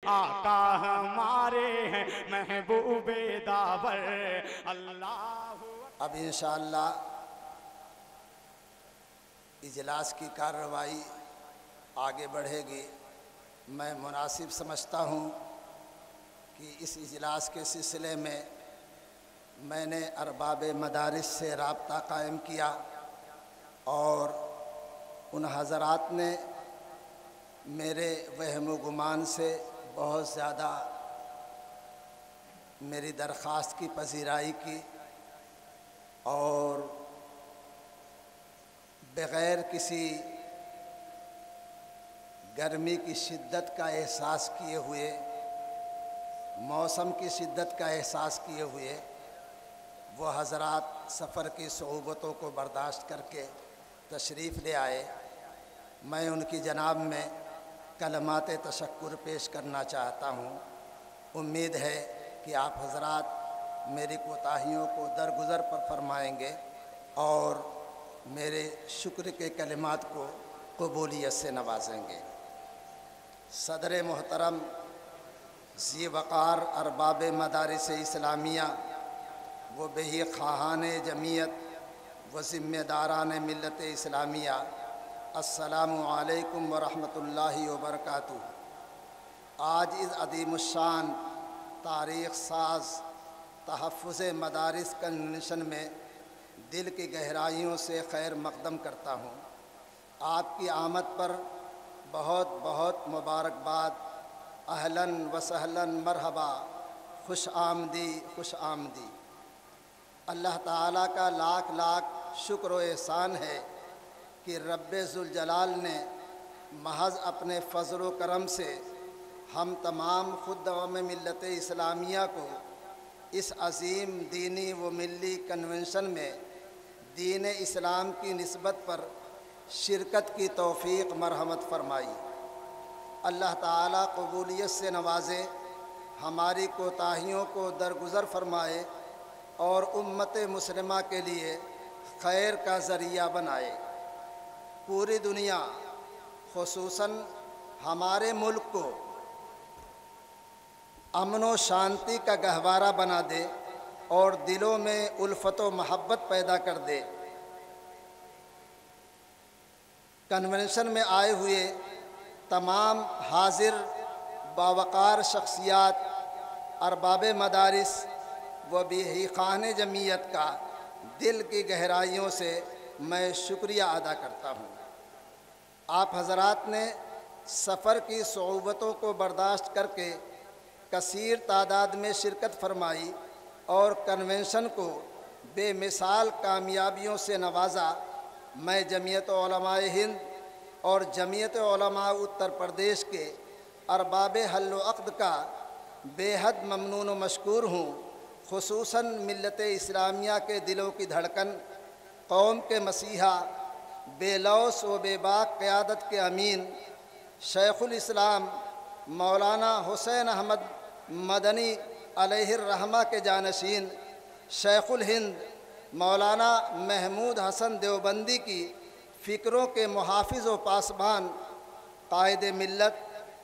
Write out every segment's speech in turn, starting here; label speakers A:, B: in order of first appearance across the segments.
A: آقا ہمارے ہیں محبوب داور اللہ۔
B: اب انشاءاللہ اجلاس کی کارروائی آگے بڑھے گی۔ میں مناسب سمجھتا ہوں کہ اس اجلاس کے سلسلے میں نے ارباب مدارس سے رابطہ قائم کیا اور ان حضرات نے میرے وہم و گمان سے بہت زیادہ میری درخواست کی پذیرائی کی اور بغیر کسی گرمی کی شدت کا احساس کیے ہوئے، موسم کی شدت کا احساس کیے ہوئے وہ حضرات سفر کی صعوبتوں کو برداشت کر کے تشریف لے آئے۔ میں ان کی جناب میں کلمات تشکر پیش کرنا چاہتا ہوں۔ امید ہے کہ آپ حضرات میری کوتاہیوں کو درگزر پر فرمائیں گے اور میرے شکر کے کلمات کو قبولیت سے نوازیں گے۔ صدر محترم ذی وقار ارباب مدارس اسلامیہ و بہی خواہان جمعیت و ذمہ داران ملت اسلامیہ، السلام علیکم ورحمۃ اللہ وبرکاتہ۔ آج اس عظیم الشان تاریخ ساز تحفظ مدارس کنونشن میں دل کی گہرائیوں سے خیر مقدم کرتا ہوں۔ آپ کی آمد پر بہت بہت مبارکباد۔ اہلاً و سہلاً مرحبا، خوش آمدی خوش آمدی۔ اللہ تعالیٰ کا لاکھ لاکھ شکر و احسان ہے کہ رب ذوالجلال نے محض اپنے فضل و کرم سے ہم تمام خدام ملت اسلامیہ کو اس عظیم دینی و ملی کنونشن میں دین اسلام کی نسبت پر شرکت کی توفیق مرحمت فرمائی۔ اللہ تعالیٰ قبولیت سے نوازے، ہماری کوتاہیوں کو درگزر فرمائے اور امت مسلمہ کے لیے خیر کا ذریعہ بنائے۔ پوری دنیا خصوصاً ہمارے ملک کو امن و شانتی کا گہوارہ بنا دے اور دلوں میں الفت و محبت پیدا کر دے۔ کنونشن میں آئے ہوئے تمام حاضر باوقار شخصیات ارباب مدارس و بہی خواہان جمعیت کا دل کی گہرائیوں سے میں شکریہ ادا کرتا ہوں۔ آپ حضرات نے سفر کی صعوبتوں کو برداشت کر کے کثیر تعداد میں شرکت فرمائی اور کنونشن کو بے مثال کامیابیوں سے نوازا۔ میں جمعیت علماء ہند اور جمعیت علماء اتر پردیش کے ارباب حل و عقد کا بے حد ممنون و مشکور ہوں۔ خصوصاً ملت اسلامیہ کے دلوں کی دھڑکن، قوم کے مسیحا، بے لوث و بے باک قیادت کے امین شیخ الاسلام مولانا حسین احمد مدنی علیہ الرحمہ کے جانشین شیخ الہند مولانا محمود حسن دیوبندی کی فکروں کے محافظ و پاسبان قائد ملت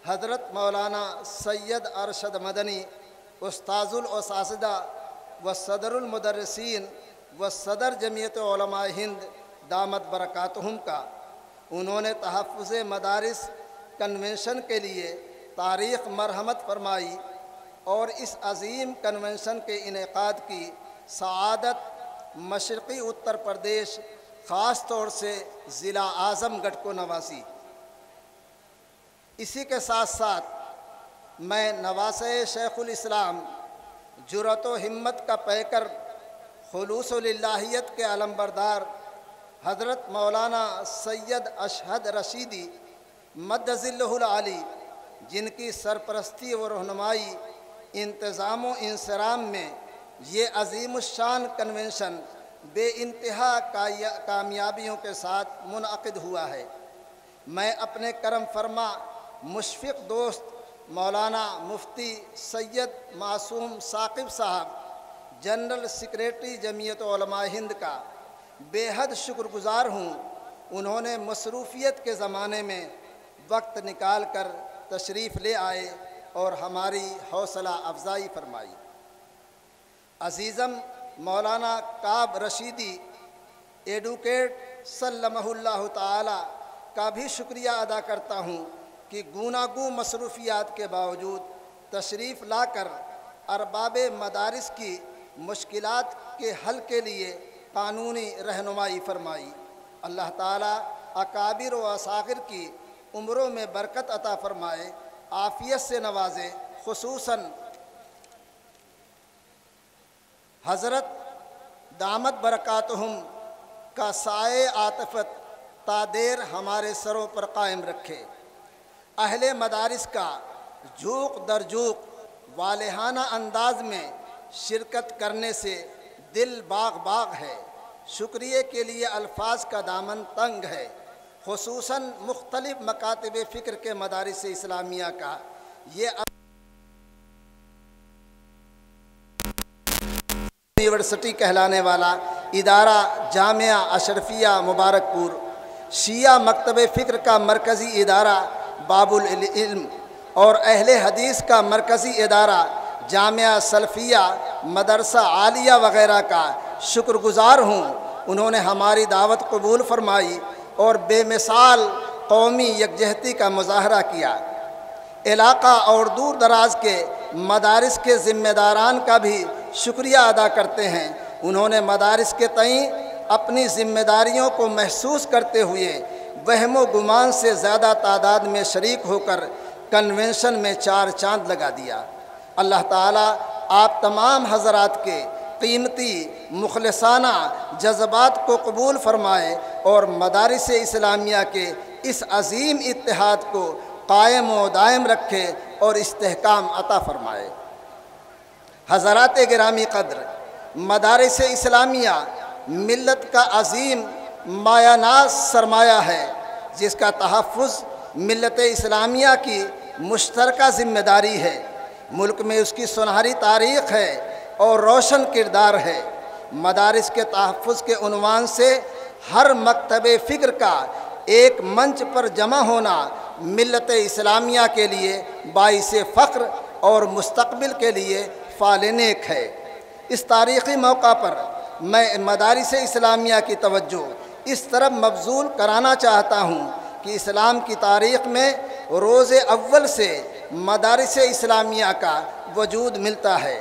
B: حضرت مولانا سید ارشد مدنی استاذ الاساتذہ و صدر المدرسین و صدر جمعیت علماء ہند دامت برکاتہم کا، انہوں نے تحفظ مدارس کنونشن کے لیے تاریخ مرحمت فرمائی اور اس عظیم کنونشن کے انعقاد کی سعادت مشرقی اتر پردیش خاص طور سے ضلع اعظم گڑھ کو نوازی۔ اسی کے ساتھ ساتھ میں نواسہ شیخ الاسلام جرأت و ہمت کا پیکر خلوص و للہیت کے علمبردار حضرت مولانا سید اشہد رشیدی مد ظلہ العالی، جن کی سرپرستی و رہنمائی، انتظام و انصرام میں یہ عظیم الشان کنونشن بے انتہا کامیابیوں کے ساتھ منعقد ہوا ہے۔ میں اپنے کرم فرما مشفق دوست مولانا مفتی سید معصوم ثاقب صاحب، جنرل سیکریٹری جمعیت علماء ہند کا بے حد شکر گزار ہوں۔ انہوں نے مصروفیت کے زمانے میں وقت نکال کر تشریف لے آئے اور ہماری حوصلہ افزائی فرمائی۔ عزیزم مولانا کعب رشیدی ایڈوکیٹ سلمہ اللہ تعالی کا بھی شکریہ ادا کرتا ہوں کہ گوناگوں مصروفیات کے باوجود تشریف لا کر ارباب مدارس کی مشکلات کے حل کے لیے قانونی رہنمائی فرمائی۔ اللہ تعالیٰ اکابر و اصاغر کی عمروں میں برکت عطا فرمائے، عافیت سے نوازے۔ خصوصاً حضرت دامت برکاتہم کا سائے عاطفت تا دیر ہمارے سروں پر قائم رکھے۔ اہل مدارس کا جھوک در جھوک والہانہ انداز میں شرکت کرنے سے دل باغ باغ ہے۔ شکریہ کے لیے الفاظ کا دامن تنگ ہے۔ خصوصاً مختلف مکاتب فکر کے مدارس اسلامیہ کا یہ یونیورسٹی کہلانے والا ادارہ جامعہ اشرفیہ مبارک پور، شیعہ مکتب فکر کا مرکزی ادارہ باب العلم اور اہل حدیث کا مرکزی ادارہ جامعہ سلفیہ مدرسہ عالیہ وغیرہ کا شکر گزار ہوں۔ انہوں نے ہماری دعوت قبول فرمائی اور بے مثال قومی یکجہتی کا مظاہرہ کیا۔ علاقہ اور دور دراز کے مدارس کے ذمہ داران کا بھی شکریہ ادا کرتے ہیں۔ انہوں نے مدارس کے تئیں اپنی ذمہ داریوں کو محسوس کرتے ہوئے وہم و گمان سے زیادہ تعداد میں شریک ہو کر کنونشن میں 4 چاند لگا دیا۔ اللہ تعالیٰ آپ تمام حضرات کے قیمتی مخلصانہ جذبات کو قبول فرمائے اور مدارس اسلامیہ کے اس عظیم اتحاد کو قائم و دائم رکھے اور استحکام عطا فرمائے۔ حضرات گرامی قدر، مدارس اسلامیہ ملت کا عظیم مایہ ناز سرمایہ ہے جس کا تحفظ ملت اسلامیہ کی مشترکہ ذمہ داری ہے۔ ملک میں اس کی سنہری تاریخ ہے اور روشن کردار ہے۔ مدارس کے تحفظ کے عنوان سے ہر مکتب فکر کا ایک منچ پر جمع ہونا ملت اسلامیہ کے لیے باعث فخر اور مستقبل کے لیے فعال نیک ہے۔ اس تاریخی موقع پر میں مدارس اسلامیہ کی توجہ اس طرف مبذول کرانا چاہتا ہوں کہ اسلام کی تاریخ میں روز اول سے مدارس اسلامیہ کا وجود ملتا ہے۔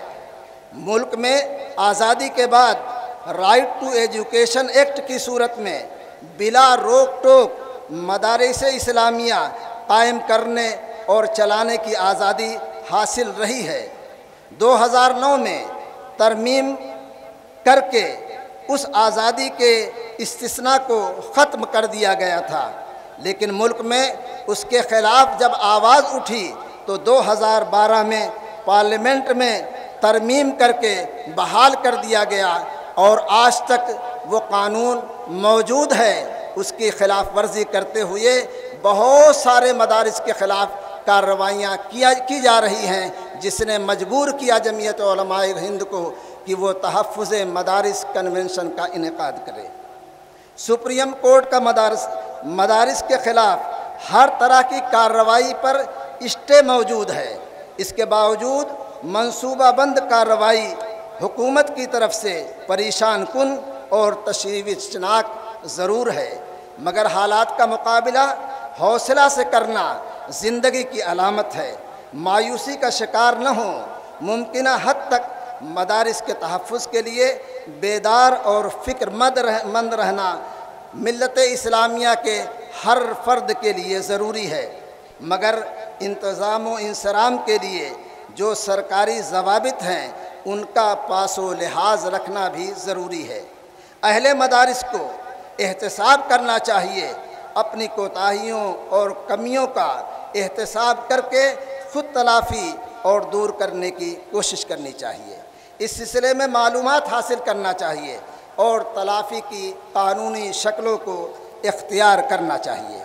B: ملک میں آزادی کے بعد رائٹ ٹو ایجوکیشن ایکٹ کی صورت میں بلا روک ٹوک مدارس اسلامیہ قائم کرنے اور چلانے کی آزادی حاصل رہی ہے۔ 2009 میں ترمیم کر کے اس آزادی کے استثناء کو ختم کر دیا گیا تھا، لیکن ملک میں اس کے خلاف جب آواز اٹھی تو 2012 میں پارلیمنٹ میں ترمیم کر کے بحال کر دیا گیا اور آج تک وہ قانون موجود ہے۔ اس کی خلاف ورزی کرتے ہوئے بہت سارے مدارس کے خلاف کارروائیاں کی جا رہی ہیں، جس نے مجبور کیا جمعیت علماء ہند کو کہ وہ تحفظ مدارس کنونشن کا انعقاد کرے۔ سپریم کورٹ کا مدارس کے خلاف ہر طرح کی کارروائی پر اسٹے موجود ہے۔ اس کے باوجود منصوبہ بند کارروائی حکومت کی طرف سے پریشان کن اور تشویشناک ضرور ہے، مگر حالات کا مقابلہ حوصلہ سے کرنا زندگی کی علامت ہے۔ مایوسی کا شکار نہ ہوں۔ ممکنہ حد تک مدارس کے تحفظ کے لیے بیدار اور فکر مند رہنا ملت اسلامیہ کے ہر فرد کے لیے ضروری ہے، مگر انتظام و انصرام کے لیے جو سرکاری ضوابط ہیں ان کا پاس و لحاظ رکھنا بھی ضروری ہے۔ اہل مدارس کو احتساب کرنا چاہیے، اپنی کوتاہیوں اور کمیوں کا احتساب کر کے خود تلافی اور دور کرنے کی کوشش کرنی چاہیے۔ اس سلسلے میں معلومات حاصل کرنا چاہیے اور تلافی کی قانونی شکلوں کو اختیار کرنا چاہیے۔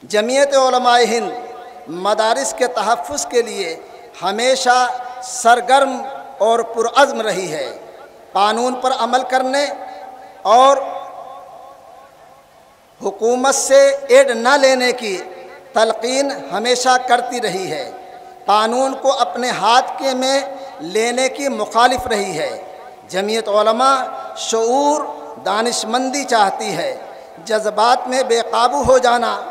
B: جمعیت علماء ہند مدارس کے تحفظ کے لیے ہمیشہ سرگرم اور پرعزم رہی ہے۔ قانون پر عمل کرنے اور حکومت سے ایڈ نہ لینے کی تلقین ہمیشہ کرتی رہی ہے۔ قانون کو اپنے ہاتھ کے میں لینے کی مخالف رہی ہے۔ جمعیت علماء شعور، دانشمندی چاہتی ہے۔ جذبات میں بے قابو ہو جانا،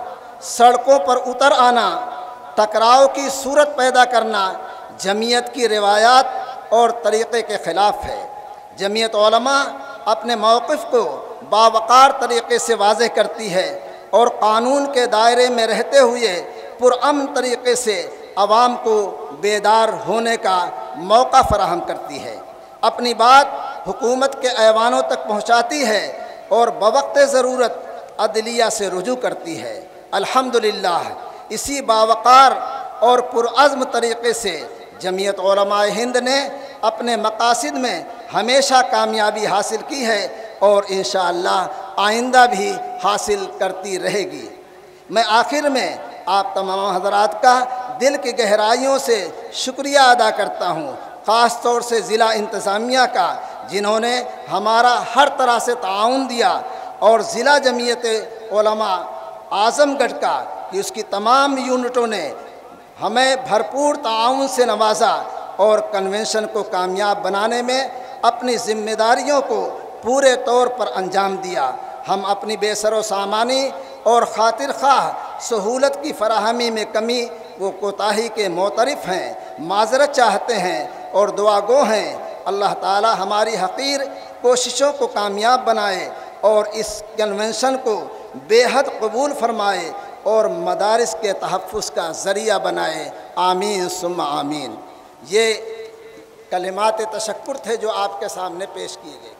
B: سڑکوں پر اتر آنا، ٹکراؤ کی صورت پیدا کرنا جمعیت کی روایات اور طریقے کے خلاف ہے۔ جمعیت علماء اپنے موقف کو باوقار طریقے سے واضح کرتی ہے اور قانون کے دائرے میں رہتے ہوئے پرامن طریقے سے عوام کو بیدار ہونے کا موقع فراہم کرتی ہے۔ اپنی بات حکومت کے ایوانوں تک پہنچاتی ہے اور بوقت ضرورت عدلیہ سے رجوع کرتی ہے۔ الحمدللہ اسی باوقار اور پرعزم طریقے سے جمعیت علماء ہند نے اپنے مقاصد میں ہمیشہ کامیابی حاصل کی ہے اور انشاءاللہ آئندہ بھی حاصل کرتی رہے گی۔ میں آخر میں آپ تمام حضرات کا دل کی گہرائیوں سے شکریہ ادا کرتا ہوں، خاص طور سے ضلع انتظامیہ کا، جنہوں نے ہمارا ہر طرح سے تعاون دیا، اور ضلع جمعیت علماء اعظم گڑھ کا کہ اس کی تمام یونٹوں نے ہمیں بھرپور تعاون سے نوازا اور کنونشن کو کامیاب بنانے میں اپنی ذمہ داریوں کو پورے طور پر انجام دیا۔ ہم اپنی بے سر و سامانی اور خاطر خواہ سہولت کی فراہمی میں کمی و کوتاہی کے معترف ہیں، معذرت چاہتے ہیں اور دعا گو ہیں۔ اللہ تعالی ہماری حقیر کوششوں کو کامیاب بنائے اور اس کنونشن کو بے حد قبول فرمائے اور مدارس کے تحفظ کا ذریعہ بنائے۔ آمین ثم آمین۔ یہ کلمات تشکر تھے جو آپ کے سامنے پیش کیے گئے۔